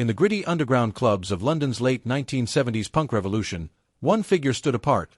In the gritty underground clubs of London's late 1970s punk revolution, one figure stood apart.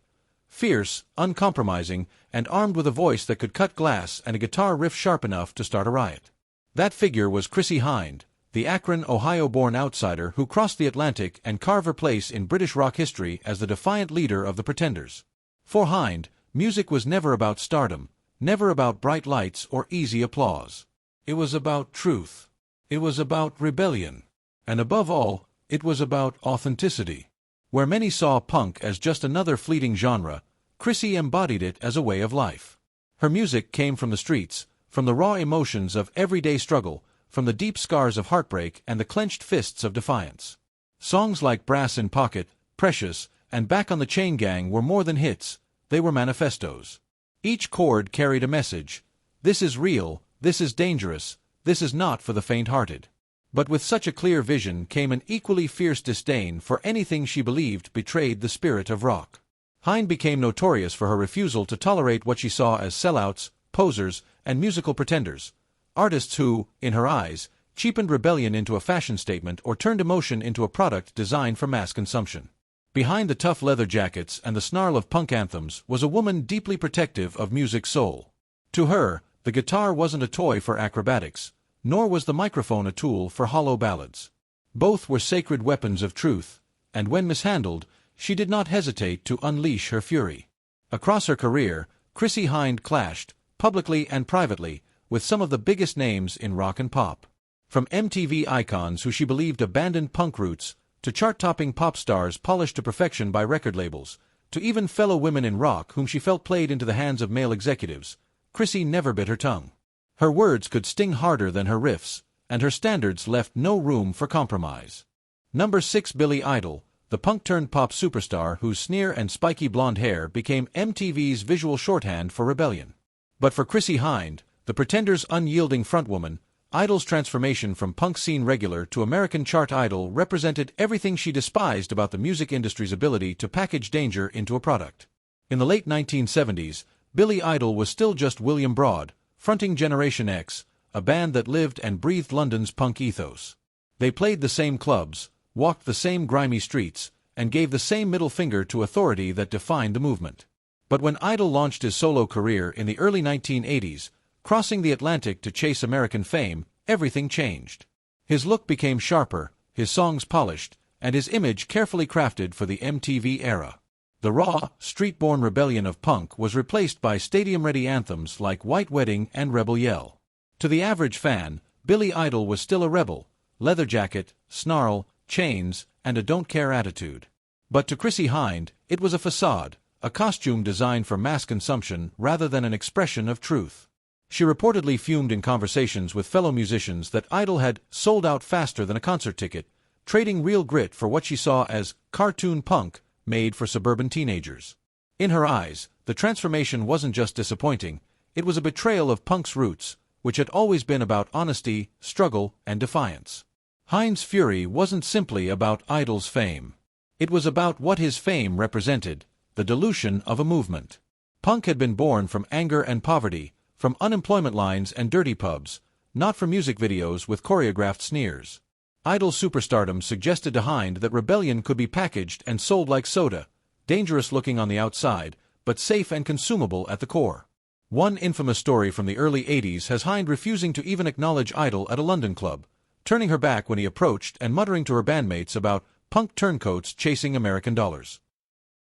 Fierce, uncompromising, and armed with a voice that could cut glass and a guitar riff sharp enough to start a riot. That figure was Chrissie Hynde, the Akron, Ohio-born outsider who crossed the Atlantic and carved her place in British rock history as the defiant leader of the Pretenders. For Hynde, music was never about stardom, never about bright lights or easy applause. It was about truth. It was about rebellion. And above all, it was about authenticity. Where many saw punk as just another fleeting genre, Chrissie embodied it as a way of life. Her music came from the streets, from the raw emotions of everyday struggle, from the deep scars of heartbreak and the clenched fists of defiance. Songs like Brass in Pocket, Precious, and Back on the Chain Gang were more than hits, they were manifestos. Each chord carried a message. This is real, this is dangerous, this is not for the faint-hearted. But with such a clear vision came an equally fierce disdain for anything she believed betrayed the spirit of rock. Hynde became notorious for her refusal to tolerate what she saw as sellouts, posers, and musical pretenders, artists who, in her eyes, cheapened rebellion into a fashion statement or turned emotion into a product designed for mass consumption. Behind the tough leather jackets and the snarl of punk anthems was a woman deeply protective of music's soul. To her, the guitar wasn't a toy for acrobatics, nor was the microphone a tool for hollow ballads. Both were sacred weapons of truth, and when mishandled, she did not hesitate to unleash her fury. Across her career, Chrissie Hynde clashed, publicly and privately, with some of the biggest names in rock and pop. From MTV icons who she believed abandoned punk roots, to chart-topping pop stars polished to perfection by record labels, to even fellow women in rock whom she felt played into the hands of male executives, Chrissie never bit her tongue. Her words could sting harder than her riffs, and her standards left no room for compromise. Number 6. Billy Idol, the punk-turned-pop superstar whose sneer and spiky blonde hair became MTV's visual shorthand for rebellion. But for Chrissie Hynde, the Pretenders' unyielding frontwoman, Idol's transformation from punk scene regular to American chart idol represented everything she despised about the music industry's ability to package danger into a product. In the late 1970s, Billy Idol was still just William Broad, fronting Generation X, a band that lived and breathed London's punk ethos. They played the same clubs, walked the same grimy streets, and gave the same middle finger to authority that defined the movement. But when Idol launched his solo career in the early 1980s, crossing the Atlantic to chase American fame, everything changed. His look became sharper, his songs polished, and his image carefully crafted for the MTV era. The raw, street-born rebellion of punk was replaced by stadium-ready anthems like White Wedding and Rebel Yell. To the average fan, Billy Idol was still a rebel, leather jacket, snarl, chains, and a don't-care attitude. But to Chrissie Hynde, it was a facade, a costume designed for mass consumption rather than an expression of truth. She reportedly fumed in conversations with fellow musicians that Idol had sold out faster than a concert ticket, trading real grit for what she saw as cartoon punk made for suburban teenagers. In her eyes, the transformation wasn't just disappointing, it was a betrayal of punk's roots, which had always been about honesty, struggle, and defiance. Hynde's fury wasn't simply about Idol's fame. It was about what his fame represented, the dilution of a movement. Punk had been born from anger and poverty, from unemployment lines and dirty pubs, not from music videos with choreographed sneers. Idol's superstardom suggested to Hynde that rebellion could be packaged and sold like soda, dangerous-looking on the outside, but safe and consumable at the core. One infamous story from the early 80s has Hynde refusing to even acknowledge Idol at a London club, turning her back when he approached and muttering to her bandmates about punk turncoats chasing American dollars.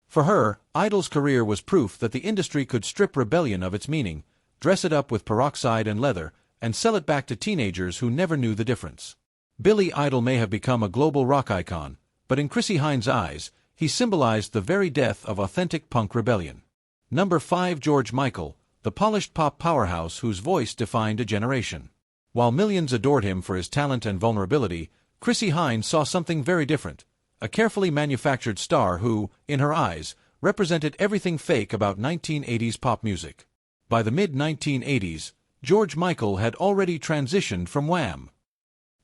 For her, Idol's career was proof that the industry could strip rebellion of its meaning, dress it up with peroxide and leather, and sell it back to teenagers who never knew the difference. Billy Idol may have become a global rock icon, but in Chrissie Hynde's eyes, he symbolized the very death of authentic punk rebellion. Number 5. George Michael, the polished pop powerhouse whose voice defined a generation. While millions adored him for his talent and vulnerability, Chrissie Hynde saw something very different, a carefully manufactured star who, in her eyes, represented everything fake about 1980s pop music. By the mid-1980s, George Michael had already transitioned from Wham's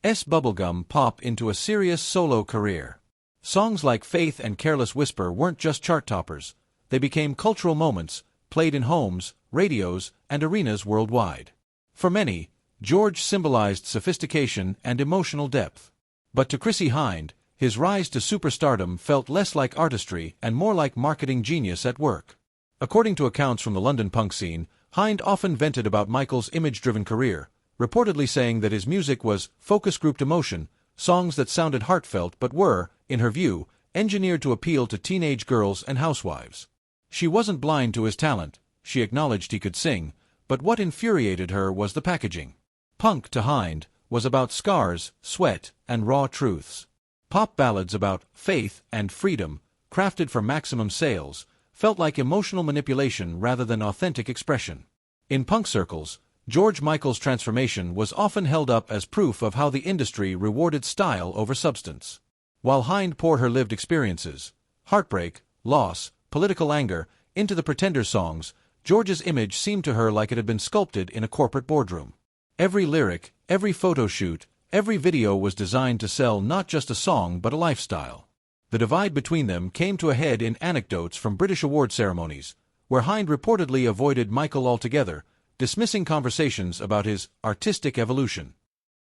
bubblegum pop into a serious solo career. Songs like Faith and Careless Whisper weren't just chart toppers, they became cultural moments, played in homes, radios, and arenas worldwide. For many, George symbolized sophistication and emotional depth. But to Chrissie Hynde, his rise to superstardom felt less like artistry and more like marketing genius at work. According to accounts from the London punk scene, Hynde often vented about Michael's image-driven career, reportedly saying that his music was focus-grouped emotion, songs that sounded heartfelt but were, in her view, engineered to appeal to teenage girls and housewives. She wasn't blind to his talent, she acknowledged he could sing, but what infuriated her was the packaging. Punk, to Hynde, was about scars, sweat, and raw truths. Pop ballads about faith and freedom, crafted for maximum sales, felt like emotional manipulation rather than authentic expression. In punk circles, George Michael's transformation was often held up as proof of how the industry rewarded style over substance. While Hynde poured her lived experiences, heartbreak, loss, political anger, into the Pretenders songs, George's image seemed to her like it had been sculpted in a corporate boardroom. Every lyric, every photo shoot, every video was designed to sell not just a song but a lifestyle. The divide between them came to a head in anecdotes from British award ceremonies, where Hynde reportedly avoided Michael altogether, dismissing conversations about his artistic evolution.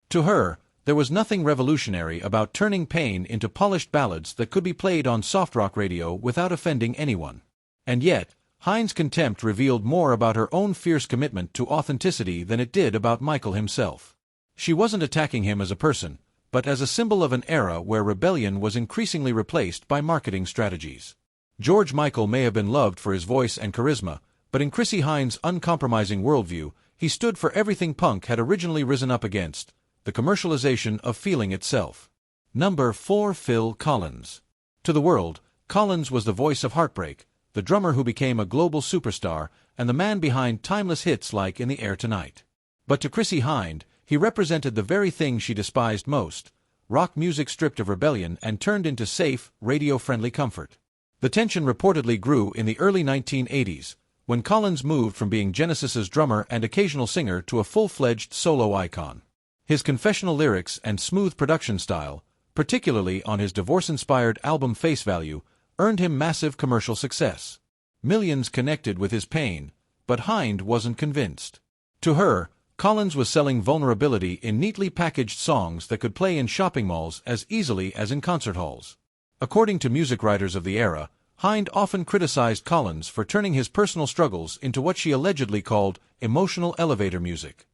To her, there was nothing revolutionary about turning pain into polished ballads that could be played on soft rock radio without offending anyone. And yet, Hynde's contempt revealed more about her own fierce commitment to authenticity than it did about Michael himself. She wasn't attacking him as a person, but as a symbol of an era where rebellion was increasingly replaced by marketing strategies. George Michael may have been loved for his voice and charisma, but in Chrissie Hynde's uncompromising worldview, he stood for everything punk had originally risen up against, the commercialization of feeling itself. Number 4. Phil Collins. To the world, Collins was the voice of heartbreak, the drummer who became a global superstar, and the man behind timeless hits like In the Air Tonight. But to Chrissie Hynde, he represented the very thing she despised most, rock music stripped of rebellion and turned into safe, radio-friendly comfort. The tension reportedly grew in the early 1980s, when Collins moved from being Genesis's drummer and occasional singer to a full-fledged solo icon. His confessional lyrics and smooth production style, particularly on his divorce-inspired album Face Value, earned him massive commercial success. Millions connected with his pain, but Hynde wasn't convinced. To her, Collins was selling vulnerability in neatly packaged songs that could play in shopping malls as easily as in concert halls. According to music writers of the era, Hynde often criticized Collins for turning his personal struggles into what she allegedly called emotional elevator music.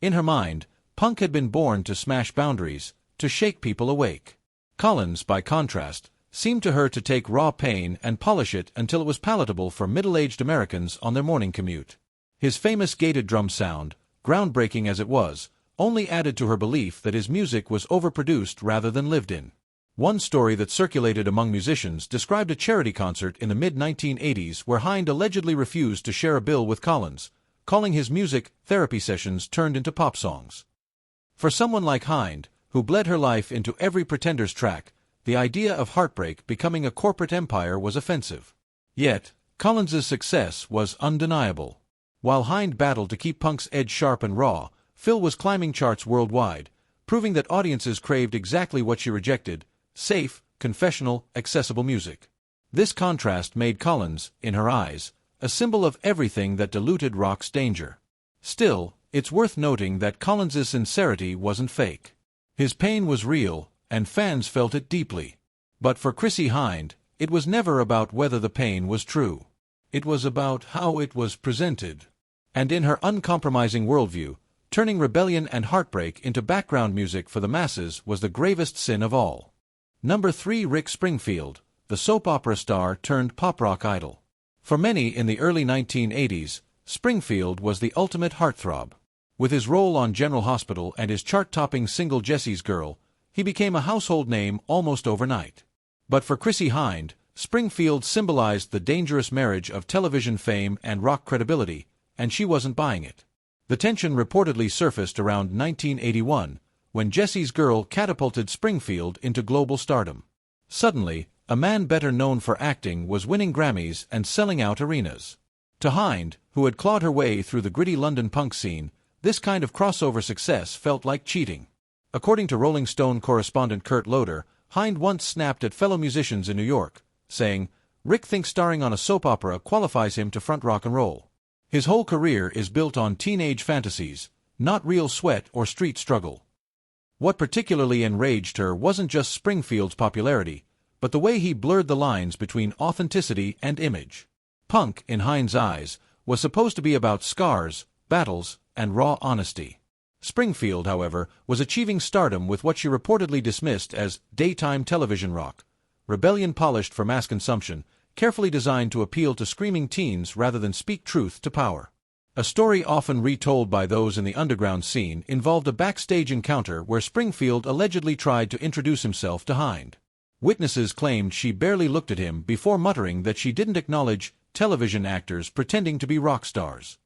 In her mind, punk had been born to smash boundaries, to shake people awake. Collins, by contrast, seemed to her to take raw pain and polish it until it was palatable for middle-aged Americans on their morning commute. His famous gated drum sound, groundbreaking as it was, only added to her belief that his music was overproduced rather than lived in. One story that circulated among musicians described a charity concert in the mid-1980s where Hynde allegedly refused to share a bill with Collins, calling his music therapy sessions turned into pop songs. For someone like Hynde, who bled her life into every Pretenders track, the idea of heartbreak becoming a corporate empire was offensive. Yet, Collins's success was undeniable. While Hynde battled to keep punk's edge sharp and raw, Phil was climbing charts worldwide, proving that audiences craved exactly what she rejected: safe, confessional, accessible music. This contrast made Collins, in her eyes, a symbol of everything that diluted rock's danger. Still, it's worth noting that Collins's sincerity wasn't fake. His pain was real, and fans felt it deeply. But for Chrissie Hynde, it was never about whether the pain was true. It was about how it was presented. And in her uncompromising worldview, turning rebellion and heartbreak into background music for the masses was the gravest sin of all. Number 3. Rick Springfield, the soap opera star turned pop-rock idol. For many in the early 1980s, Springfield was the ultimate heartthrob. With his role on General Hospital and his chart-topping single Jessie's Girl, he became a household name almost overnight. But for Chrissie Hynde, Springfield symbolized the dangerous marriage of television fame and rock credibility, and she wasn't buying it. The tension reportedly surfaced around 1981, when Jessie's Girl catapulted Springfield into global stardom. Suddenly, a man better known for acting was winning Grammys and selling out arenas. To Hynde, who had clawed her way through the gritty London punk scene, this kind of crossover success felt like cheating. According to Rolling Stone correspondent Kurt Loder, Hynde once snapped at fellow musicians in New York, saying, "Rick thinks starring on a soap opera qualifies him to front rock and roll. His whole career is built on teenage fantasies, not real sweat or street struggle." What particularly enraged her wasn't just Springfield's popularity, but the way he blurred the lines between authenticity and image. Punk, in Hynde's eyes, was supposed to be about scars, battles, and raw honesty. Springfield, however, was achieving stardom with what she reportedly dismissed as daytime television rock, rebellion polished for mass consumption, carefully designed to appeal to screaming teens rather than speak truth to power. A story often retold by those in the underground scene involved a backstage encounter where Springfield allegedly tried to introduce himself to Hynde. Witnesses claimed she barely looked at him before muttering that she didn't acknowledge television actors pretending to be rock stars.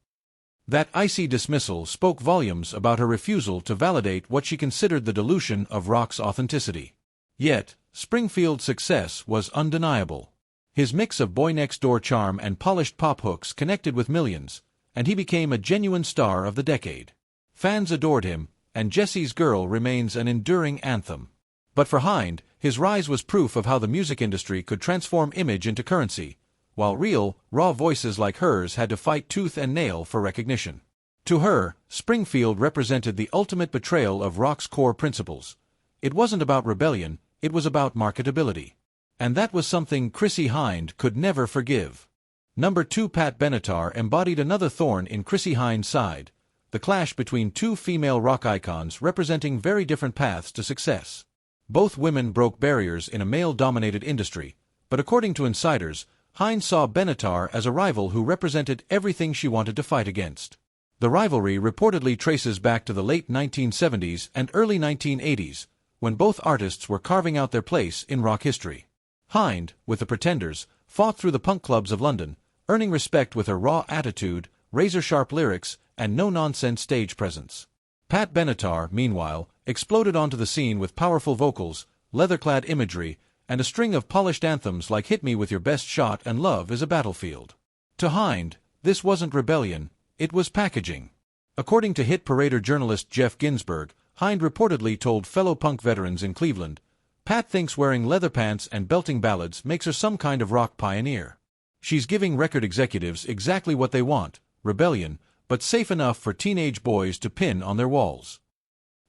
That icy dismissal spoke volumes about her refusal to validate what she considered the dilution of rock's authenticity. Yet, Springfield's success was undeniable. His mix of boy-next-door charm and polished pop hooks connected with millions, and he became a genuine star of the decade. Fans adored him, and Jesse's Girl remains an enduring anthem. But for Hynde, his rise was proof of how the music industry could transform image into currency, while real, raw voices like hers had to fight tooth and nail for recognition. To her, Springfield represented the ultimate betrayal of rock's core principles. It wasn't about rebellion, it was about marketability. And that was something Chrissie Hynde could never forgive. Number 2 Pat Benatar embodied another thorn in Chrissie Hynde's side, the clash between two female rock icons representing very different paths to success. Both women broke barriers in a male-dominated industry, but according to insiders, Hynde saw Benatar as a rival who represented everything she wanted to fight against. The rivalry reportedly traces back to the late 1970s and early 1980s, when both artists were carving out their place in rock history. Hynde, with the Pretenders, fought through the punk clubs of London, earning respect with her raw attitude, razor-sharp lyrics, and no-nonsense stage presence. Pat Benatar, meanwhile, exploded onto the scene with powerful vocals, leather-clad imagery, and a string of polished anthems like Hit Me With Your Best Shot and Love Is a Battlefield. To Hynde, this wasn't rebellion, it was packaging. According to hit parader journalist Jeff Ginsburg, Hynde reportedly told fellow punk veterans in Cleveland, "Pat thinks wearing leather pants and belting ballads makes her some kind of rock pioneer. She's giving record executives exactly what they want, rebellion, but safe enough for teenage boys to pin on their walls."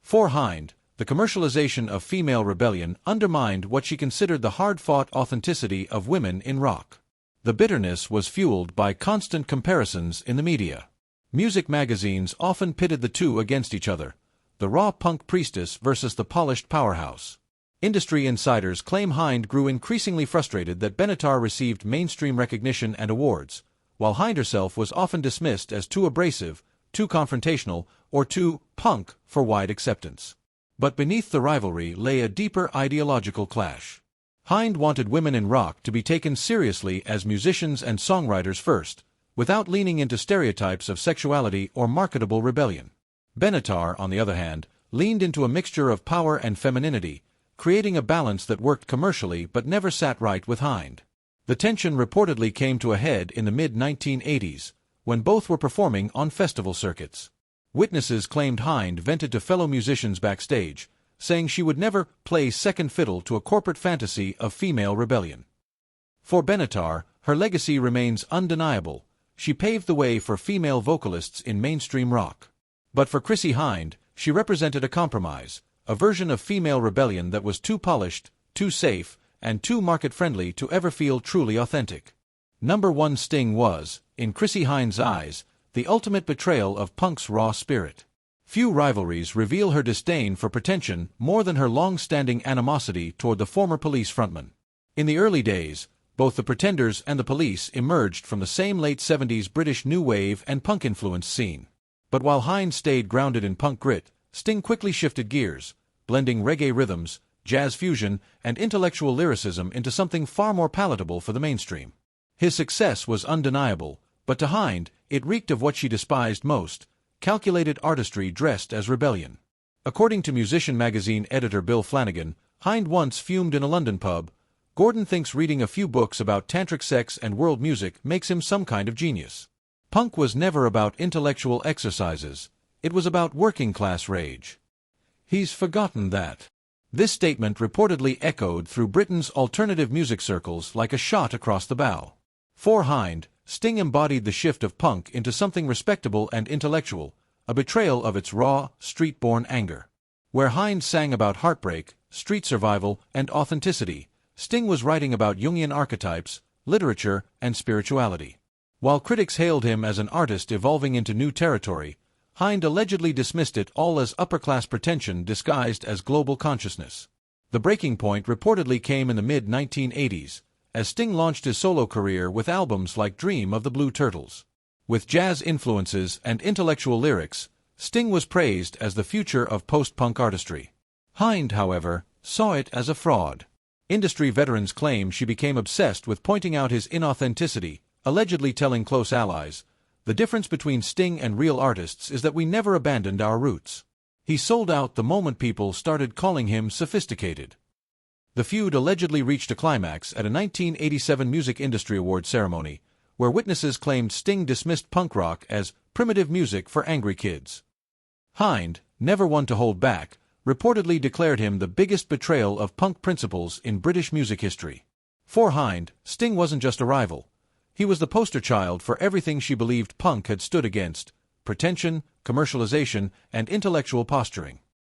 For Hynde, the commercialization of female rebellion undermined what she considered the hard-fought authenticity of women in rock. The bitterness was fueled by constant comparisons in the media. Music magazines often pitted the two against each other, the raw punk priestess versus the polished powerhouse. Industry insiders claim Hynde grew increasingly frustrated that Benatar received mainstream recognition and awards, while Hynde herself was often dismissed as too abrasive, too confrontational, or too punk for wide acceptance. But beneath the rivalry lay a deeper ideological clash. Hynde wanted women in rock to be taken seriously as musicians and songwriters first, without leaning into stereotypes of sexuality or marketable rebellion. Benatar, on the other hand, leaned into a mixture of power and femininity, creating a balance that worked commercially but never sat right with Hynde. The tension reportedly came to a head in the mid-1980s, when both were performing on festival circuits. Witnesses claimed Hynde vented to fellow musicians backstage, saying she would never play second fiddle to a corporate fantasy of female rebellion. For Benatar, her legacy remains undeniable. She paved the way for female vocalists in mainstream rock. But for Chrissie Hynde, she represented a compromise, a version of female rebellion that was too polished, too safe, and too market-friendly to ever feel truly authentic. Number 1 Sting was, in Chrissie Hynde's eyes, the ultimate betrayal of punk's raw spirit. Few rivalries reveal her disdain for pretension more than her long-standing animosity toward the former Police frontman. In the early days, both the Pretenders and the Police emerged from the same late 70s British new wave and punk-influenced scene. But while Hynde stayed grounded in punk grit, Sting quickly shifted gears, blending reggae rhythms, jazz fusion, and intellectual lyricism into something far more palatable for the mainstream. His success was undeniable, but to Hynde, it reeked of what she despised most, calculated artistry dressed as rebellion. According to Musician magazine editor Bill Flanagan, Hynde once fumed in a London pub, "Gordon thinks reading a few books about tantric sex and world music makes him some kind of genius." Punk was never about intellectual exercises, it was about working-class rage. He's forgotten that. This statement reportedly echoed through Britain's alternative music circles like a shot across the bow. For Hynde, Sting embodied the shift of punk into something respectable and intellectual, a betrayal of its raw, street-born anger. Where Hynde sang about heartbreak, street survival, and authenticity, Sting was writing about Jungian archetypes, literature, and spirituality. While critics hailed him as an artist evolving into new territory, Hynde allegedly dismissed it all as upper-class pretension disguised as global consciousness. The breaking point reportedly came in the mid-1980s, as Sting launched his solo career with albums like Dream of the Blue Turtles. With jazz influences and intellectual lyrics, Sting was praised as the future of post-punk artistry. Hynde, however, saw it as a fraud. Industry veterans claim she became obsessed with pointing out his inauthenticity, allegedly telling close allies, "The difference between Sting and real artists is that we never abandoned our roots." He sold out the moment people started calling him sophisticated. The feud allegedly reached a climax at a 1987 Music Industry Awards ceremony, where witnesses claimed Sting dismissed punk rock as primitive music for angry kids. Hynde, never one to hold back, reportedly declared him the biggest betrayal of punk principles in British music history. For Hynde, Sting wasn't just a rival. He was the poster child for everything she believed punk had stood against: pretension, commercialization, and intellectual posturing.